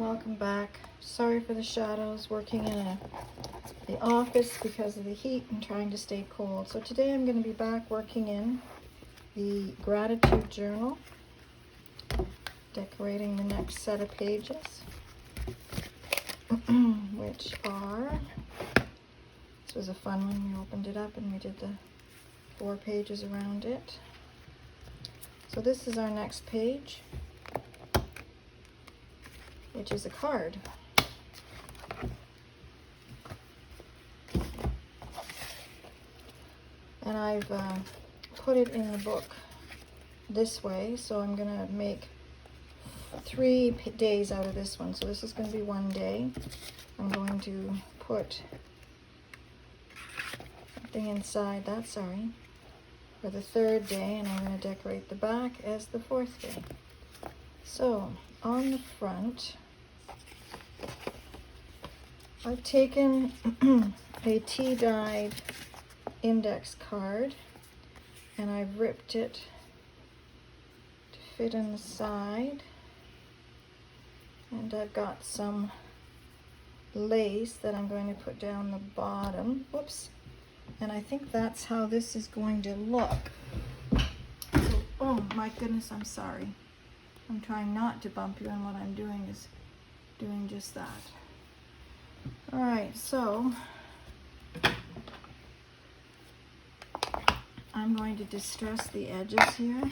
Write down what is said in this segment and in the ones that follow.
welcome back. Sorry for the shadows, working in the office because of the heat and trying to stay cold. So today I'm going to be back working in the gratitude journal, decorating the next set of pages, which are, this was a fun one. We opened it up and we did the 4 pages around it. So this is our next page, which is a card. And I've put it in the book this way, so I'm going to make 3 days out of this one. So this is going to be 1 day. I'm going to put something inside that, for the 3rd day, and I'm going to decorate the back as the 4th day. So on the front, I've taken a tea-dyed index card and I've ripped it to fit in the side, and I've got some lace that I'm going to put down the bottom. Whoops. And I think that's how this is going to look. So, oh my goodness, I'm sorry. I'm trying not to bump you, and what I'm doing is doing just that. All right, so I'm going to distress the edges here.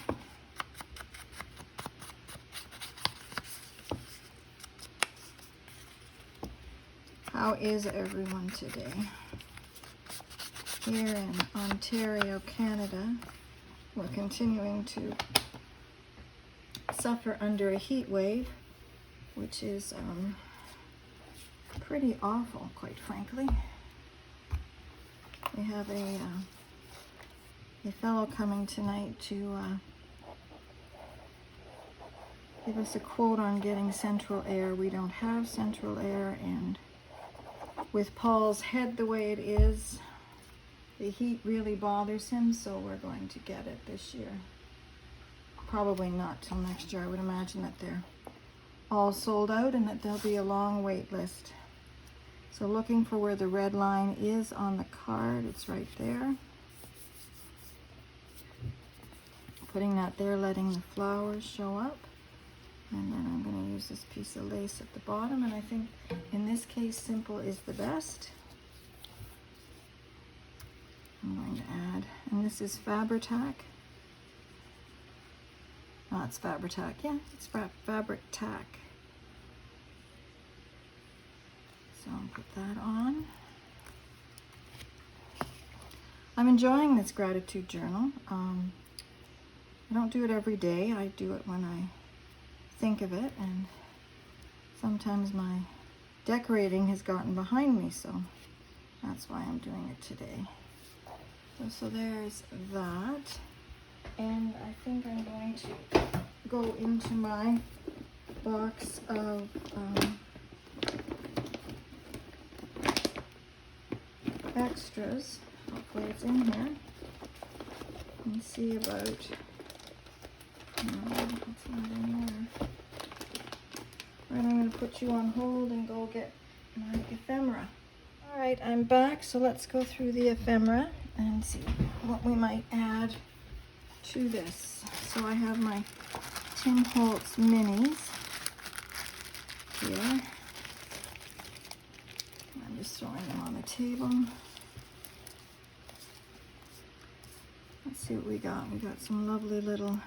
How is everyone today? Here in Ontario, Canada, we're continuing to suffer under a heat wave, which is pretty awful, quite frankly. We have a fellow coming tonight to give us a quote on getting central air. We don't have central air, and with Paul's head the way it is, the heat really bothers him, so we're going to get it this year. Probably not till next year. I would imagine that they're all sold out and that there'll be a long wait list. So looking for where the red line is on the card, it's right there. Putting that there, letting the flowers show up. And then I'm going to use this piece of lace at the bottom, and I think in this case simple is the best. I'm going to add, and this is Fabri-Tac. Oh, it's Fabri-Tac. Yeah, it's Fabri-Tac. So I'll put that on. I'm enjoying this gratitude journal. I don't do it every day. I do it when I think of it, and sometimes my decorating has gotten behind me, so that's why I'm doing it today. So there's that, and I think I'm going to go into my box of extras. Hopefully it's in here. And see about, no, it's not in there. Right, I'm going to put you on hold and go get my ephemera. All right, I'm back, so let's go through the ephemera and see what we might add to this. So I have my Tim Holtz minis here. I'm just throwing them on the table. Let's see what we got. We got some lovely little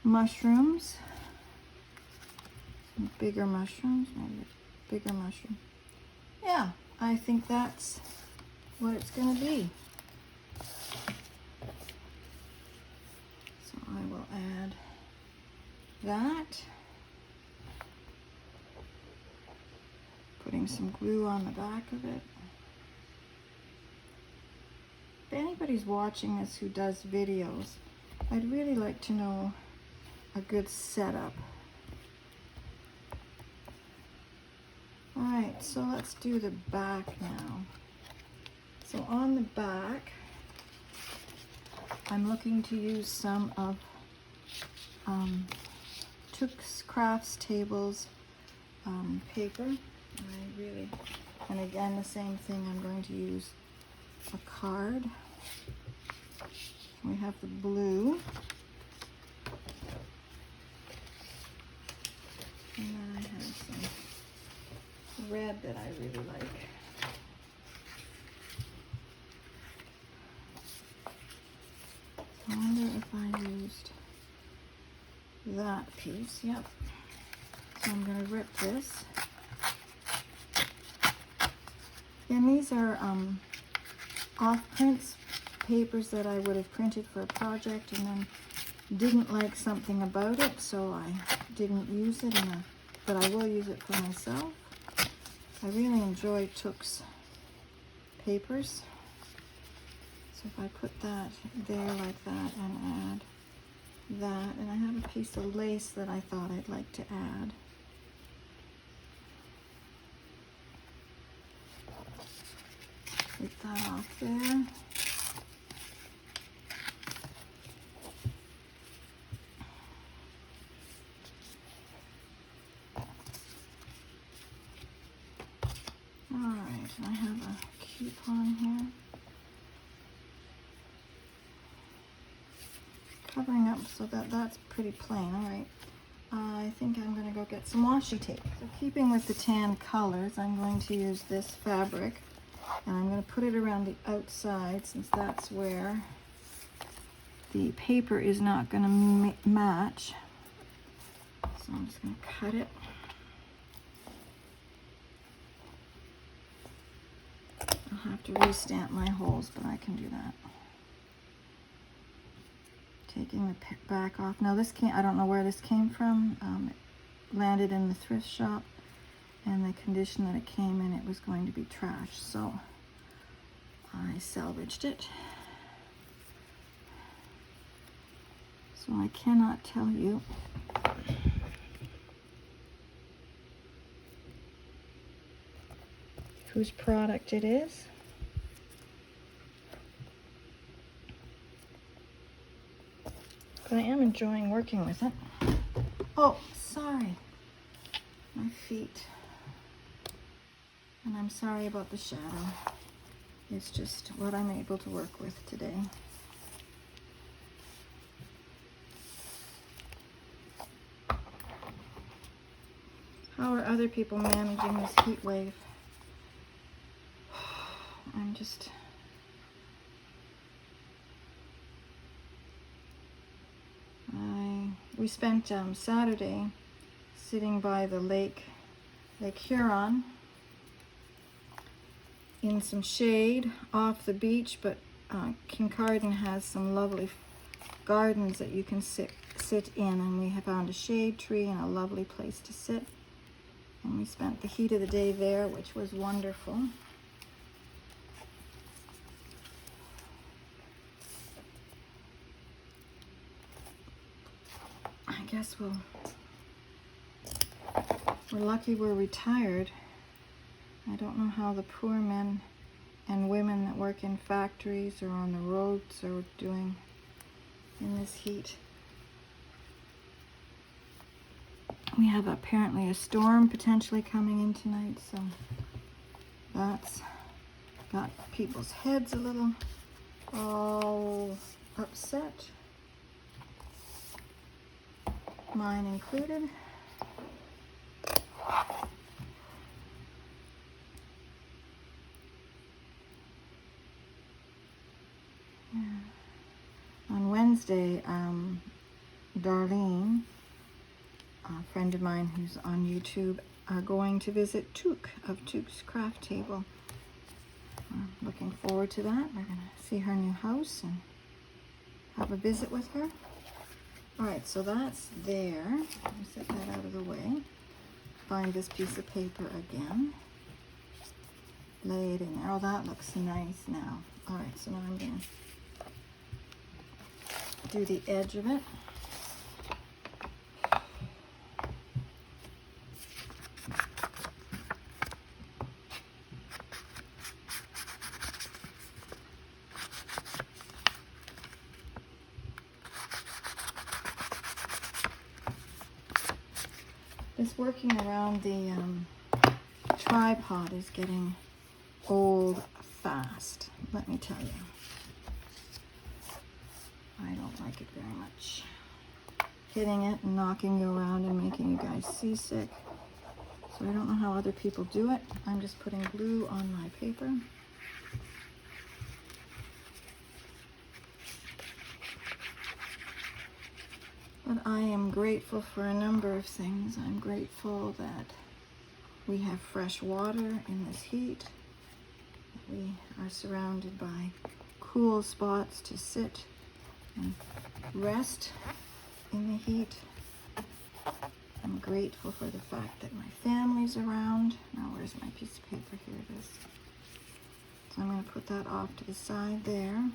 mushrooms. Some bigger mushrooms, maybe a bigger mushroom. Yeah, I think that's what it's going to be. So I will add that. Putting some glue on the back of it. If anybody's watching this who does videos, I'd really like to know a good setup. All right, so let's do the back now. So on the back, I'm looking to use some of Tooks Crafts Tables paper. And again, the same thing, I'm going to use a card. We have the blue. And then I have some red that I really like. I wonder if I used that piece. Yep. So I'm going to rip this. And these are off-prints, papers that I would have printed for a project and then didn't like something about it, so I didn't use it, but I will use it for myself. I really enjoy Tooks papers. So if I put that there like that and add that, and I have a piece of lace that I thought I'd like to add. Take that off there. Alright, I have a coupon here. Covering up so that that's pretty plain. Alright, I think I'm going to go get some washi tape. So keeping with the tan colors, I'm going to use this fabric. And I'm going to put it around the outside since that's where the paper is not going to match. So I'm just going to cut it. I'll have to re-stamp my holes, but I can do that. Taking the back off. Now this I don't know where this came from. It landed in the thrift shop, and the condition that it came in, it was going to be trash. So I salvaged it. So I cannot tell you whose product it is. But I am enjoying working with it. Oh, sorry. My feet. And I'm sorry about the shadow. It's just what I'm able to work with today. How are other people managing this heat wave? I'm just... We spent Saturday sitting by the Lake Huron in some shade off the beach, but Kincardine has some lovely gardens that you can sit in, and we have found a shade tree and a lovely place to sit. And we spent the heat of the day there, which was wonderful. I guess we're lucky we're retired. I don't know how the poor men and women that work in factories or on the roads are doing in this heat. We have apparently a storm potentially coming in tonight, so that's got people's heads a little all upset. Mine included. Yeah. On Wednesday, Darlene, a friend of mine who's on YouTube, are going to visit Took of Took's Craft Table. I'm looking forward to that. We're going to see her new house and have a visit with her. Alright, so that's there. Let me set that out of the way. Find this piece of paper again. Lay it in there. Oh, that looks nice now. Alright, so now I'm going to do the edge of it. This working around the tripod is getting old fast, let me tell you. I don't like it very much. Hitting it and knocking you around and making you guys seasick. So I don't know how other people do it. I'm just putting glue on my paper. But I am grateful for a number of things. I'm grateful that we have fresh water in this heat. We are surrounded by cool spots to sit and rest in the heat. I'm grateful for the fact that my family's around. Now where's my piece of paper? Here it is. So I'm going to put that off to the side there. And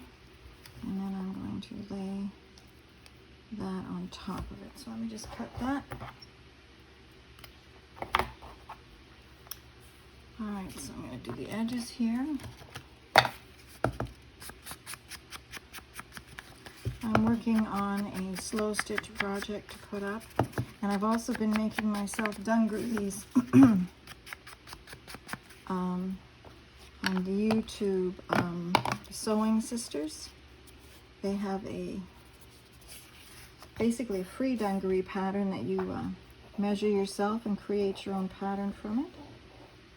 then I'm going to lay that on top of it. So let me just cut that. Alright, so I'm going to do the edges here. I'm working on a slow stitch project to put up, and I've also been making myself dungarees on the YouTube Sewing Sisters. They have basically a free dungaree pattern that you measure yourself and create your own pattern from it.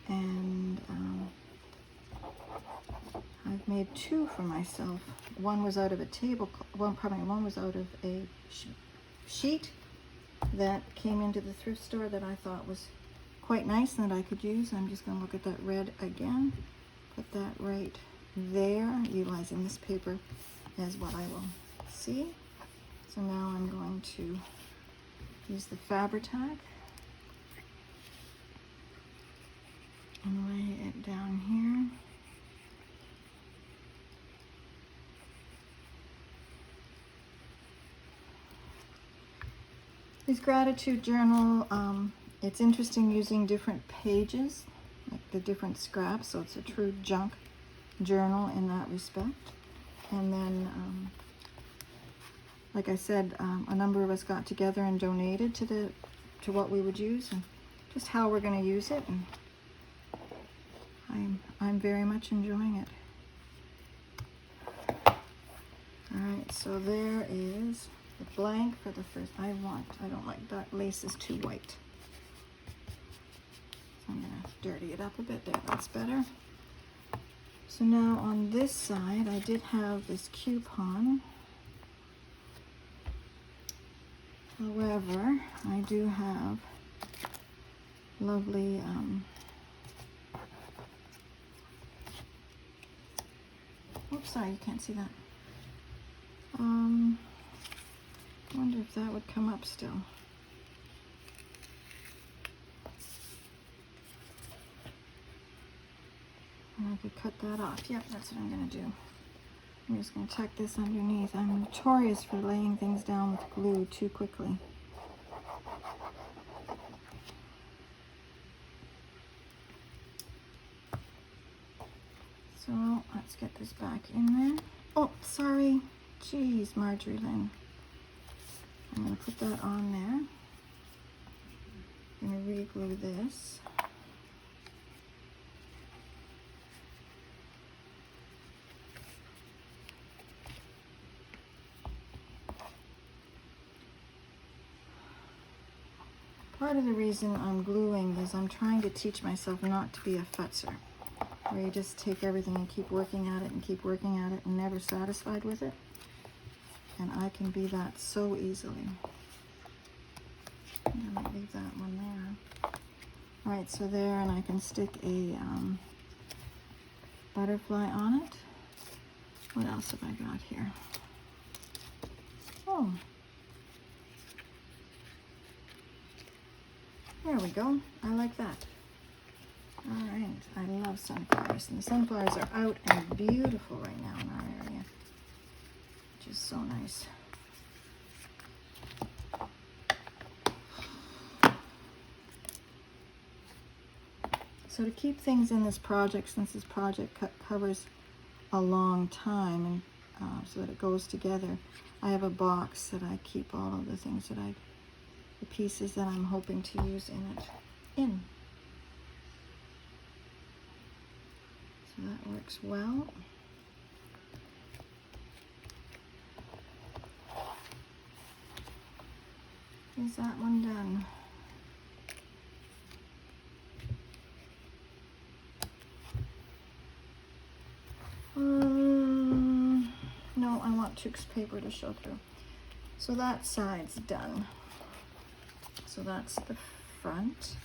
And I've made two for myself. One was out of a one was out of a sheet that came into the thrift store that I thought was quite nice and that I could use. I'm just going to look at that red again. Put that right there, utilizing this paper as what I will see. So now I'm going to use the Fabri-Tac and lay it down here. This gratitude journal, it's interesting using different pages, like the different scraps, so it's a true junk journal in that respect. And then, like I said, a number of us got together and donated to what we would use and just how we're going to use it. And I'm very much enjoying it. All right, so there is the blank for the first. I don't like that lace is too white. So I'm going to dirty it up a bit there. That's better. So now on this side, I did have this coupon. However, I do have lovely oops, sorry, you can't see that. I wonder if that would come up still. And I could cut that off. Yep, that's what I'm going to do. I'm just going to tuck this underneath. I'm notorious for laying things down with glue too quickly. So let's get this back in there. Oh, sorry. Jeez, Marjorie Lynn. I'm going to put that on there. I'm going to re-glue this. Part of the reason I'm gluing is I'm trying to teach myself not to be a futzer, where you just take everything and keep working at it and keep working at it and never satisfied with it. And I can be that so easily. I'm going to leave that one there. All right, so there, and I can stick a butterfly on it. What else have I got here? Oh, there we go. I like that. All right, I love sunflowers, and the sunflowers are out and beautiful right now in our area, which is so nice. So to keep things in this project, since this project covers a long time, and so that it goes together, I have a box that I keep all of the things that I've the pieces that I'm hoping to use in it in. So that works well. Is that one done? No, I want Tuke's paper to show through. So that side's done. So that's the front,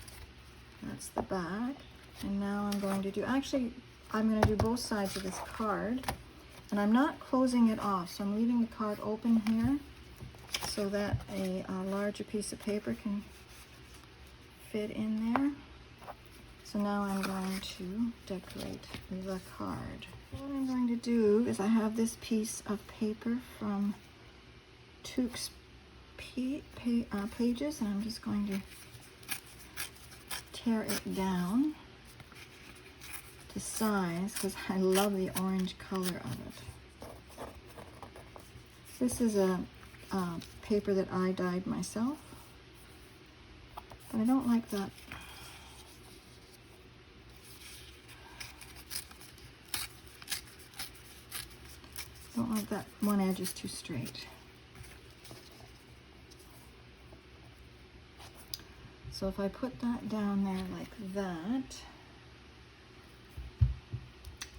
that's the back, and now I'm going to do, actually, I'm going to do both sides of this card, and I'm not closing it off, so I'm leaving the card open here so that a larger piece of paper can fit in there. So now I'm going to decorate the card. What I'm going to do is I have this piece of paper from Tuke's pages, and I'm just going to tear it down to size because I love the orange color of it. This is a paper that I dyed myself, but I don't like that. I don't like that one edge is too straight. So if I put that down there like that,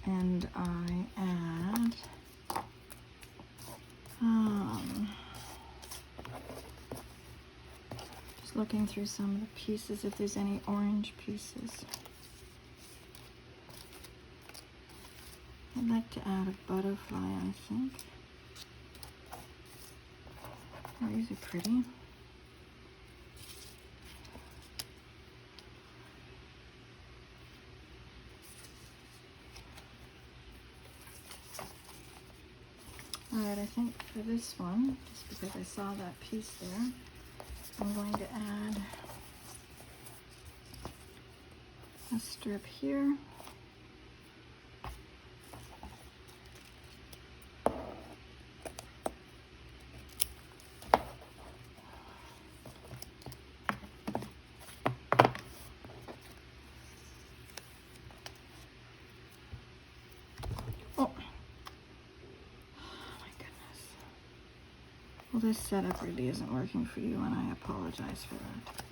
and I add just looking through some of the pieces if there's any orange pieces. I'd like to add a butterfly, I think. Oh, these are pretty. Alright, I think for this one, just because I saw that piece there, I'm going to add a strip here. Well, this setup really isn't working for you, and I apologize for that.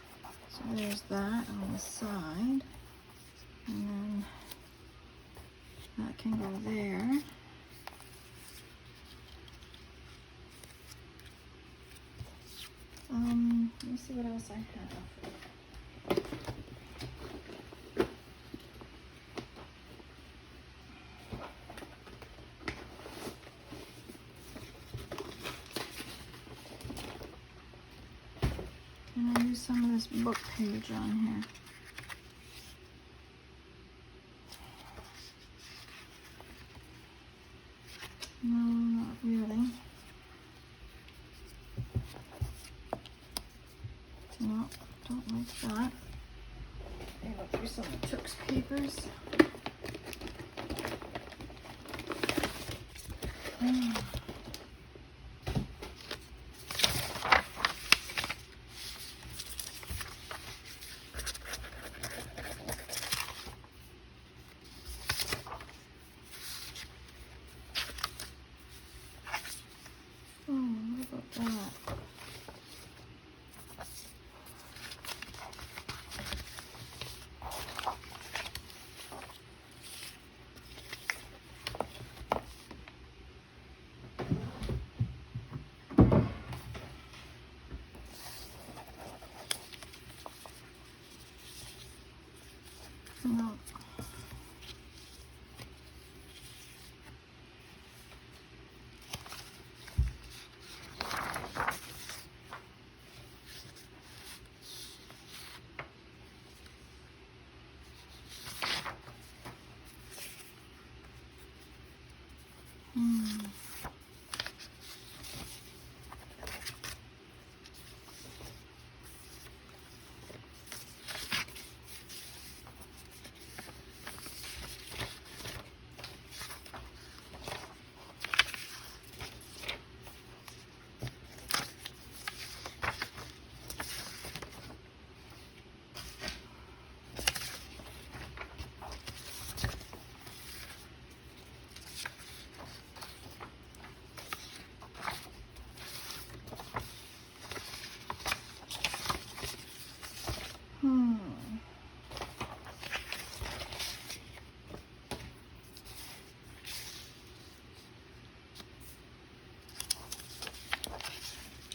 So there's that on the side, and then that can go there. Let me see what else I have. And I use some of this book page on here. No, not really. No, don't like that. Let me look through some of Tuke's papers. What about that? No.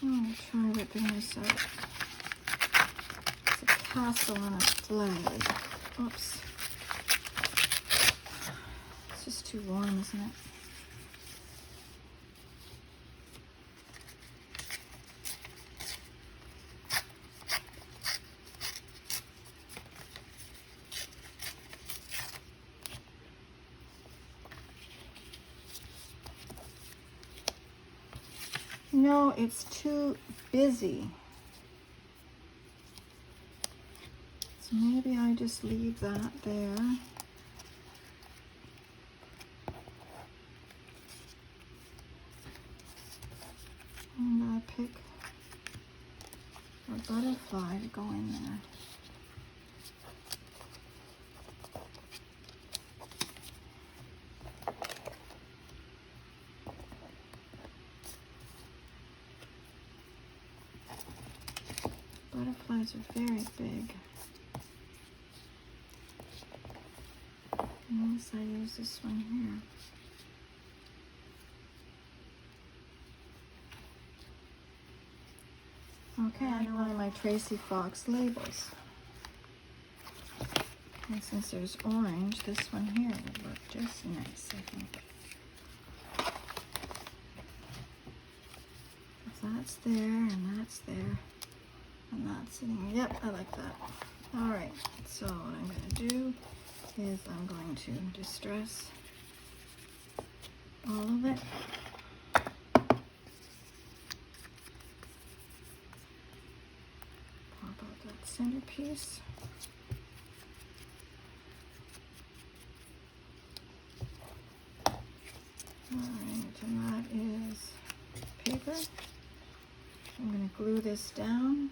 I'll try ripping this out. It's a castle on a flag. Oops. It's just too warm, isn't it? No, it's too busy. So maybe I just leave that there. And I pick a butterfly to go in there. Butterflies are very big. Unless I use this one here. Okay, I know one of my Tracy Fox labels. And since there's orange, this one here would look just nice, I think. If that's there, and that's there, and that's sitting, yep, I like that. All right, so what I'm gonna do is I'm going to distress all of it. Pop out that centerpiece. Alright, and that is paper. I'm going to glue this down.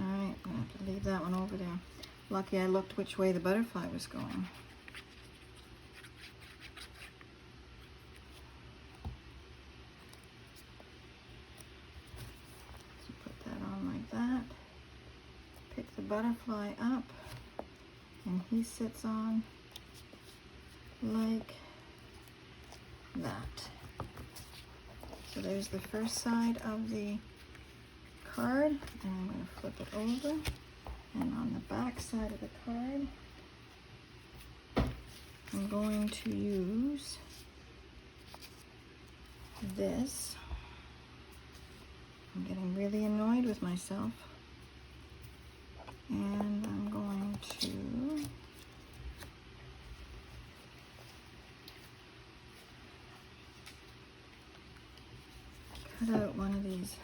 Alright, I'm going to have to leave that one over there. Lucky I looked which way the butterfly was going. So put that on like that. Pick the butterfly up, and he sits on like that. So there's the first side of the card, and I'm going to flip it over, and on the back side of the card I'm going to use this. I'm getting really annoyed with myself, and I'm going to cut out one of these.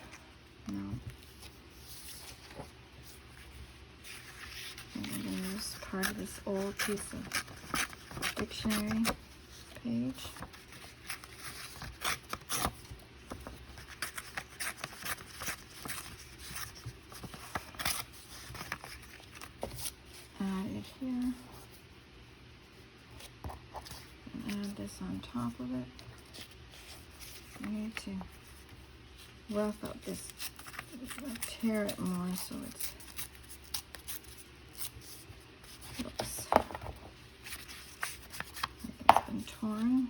No. I'm going to use part of this old piece of dictionary page. Add it here. And add this on top of it. I need to rough up this, tear it more so it's looks like it's been torn.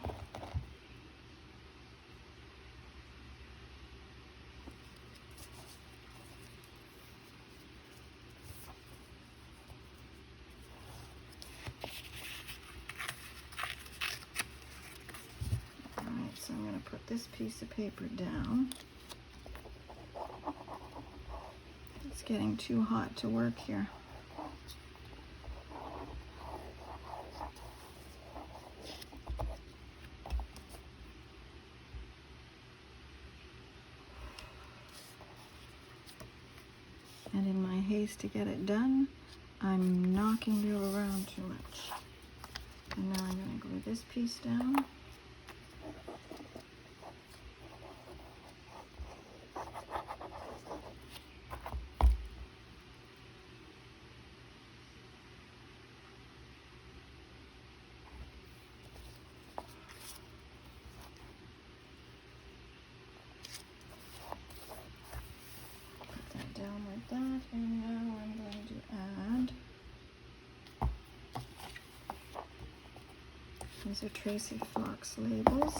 Alright, so I'm going to put this piece of paper down. It's getting too hot to work here. And in my haste to get it done, I'm knocking you around too much. And now I'm going to glue this piece down. and now I'm going to add, these are Tracy Fox labels.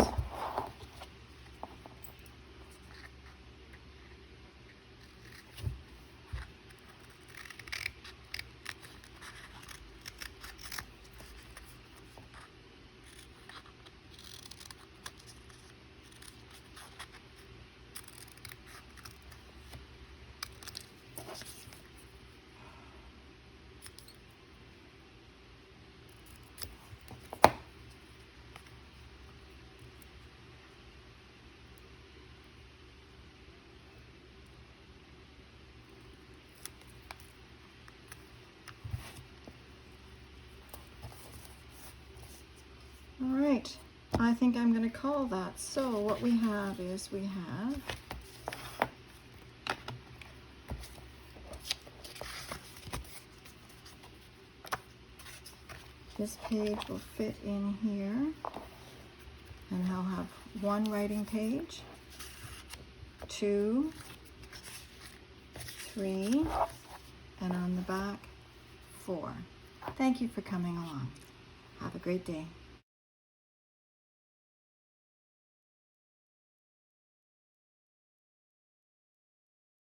All right, I think I'm going to call that. So what we have is we have this page will fit in here, and I'll have one writing page, 2, 3, and on the back, 4. Thank you for coming along. Have a great day.